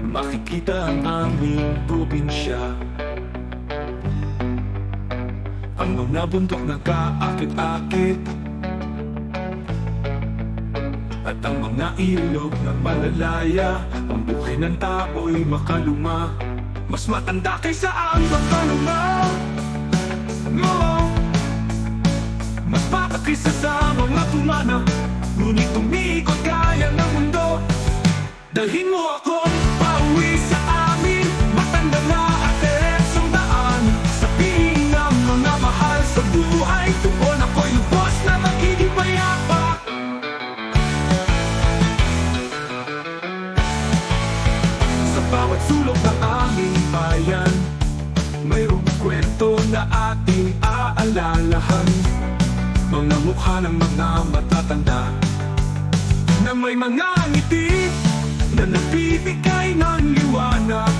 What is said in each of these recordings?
makikita ang aming probinsya. Ang mga bundok na kaakit-akit, at ang mga ilog na malalaya. Ang buhay ng tao'y makaluma, mas matanda kaysa ang makaluma mo. Mas bata kaysa sa mga tumana, ngunit umiikot kaya ng mundo. Dalhin mo ako pauwi sa amin, matanda na at diretsong daan. Sa piling ng mga mahal sa buhay, tuon ako'y lubos na magiging payapa. Sa bawat sulok ng aming bayan, mayroong kwento na ating aalalahan. Mga mukha ng mga matatanda na may mga ngiti na nagbibigay ng liwanag.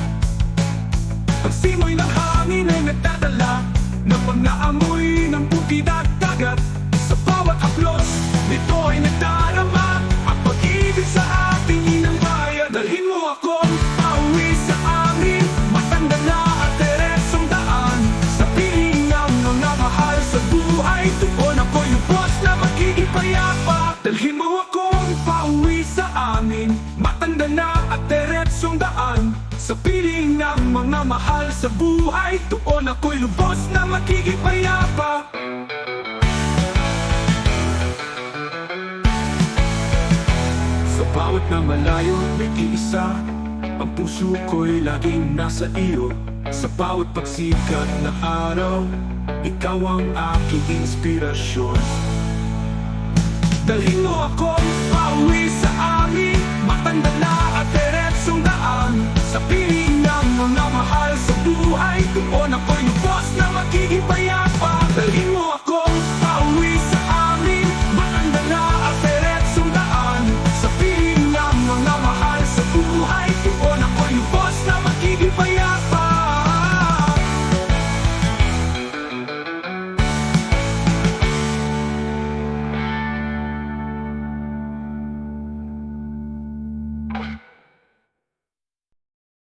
Ang simoy ng hangin ay nagdadala ng mga amoy ng bukid at dagat. Sa bawat haplos, nito ay nagdarama ang pag-ibig sa ating inang bayan. Dalhin mo akong pauwi sa amin, matanda na at diretsong daan. Sa piling ng mga mahal sa buhay, tuon ako'y lubos na magiging payapa. Dalhin mo akong pauwi sa amin, matanda na at diretsong daan. Sa piling ng mga mahal sa buhay, tuon ako'y lubos na magiging payapa. Sa bawat na malayo may iisa, ang puso ko'y laging nasa iyo. Sa bawat pagsikat na araw, ikaw ang aking inspirasyon. Dalhin mo ako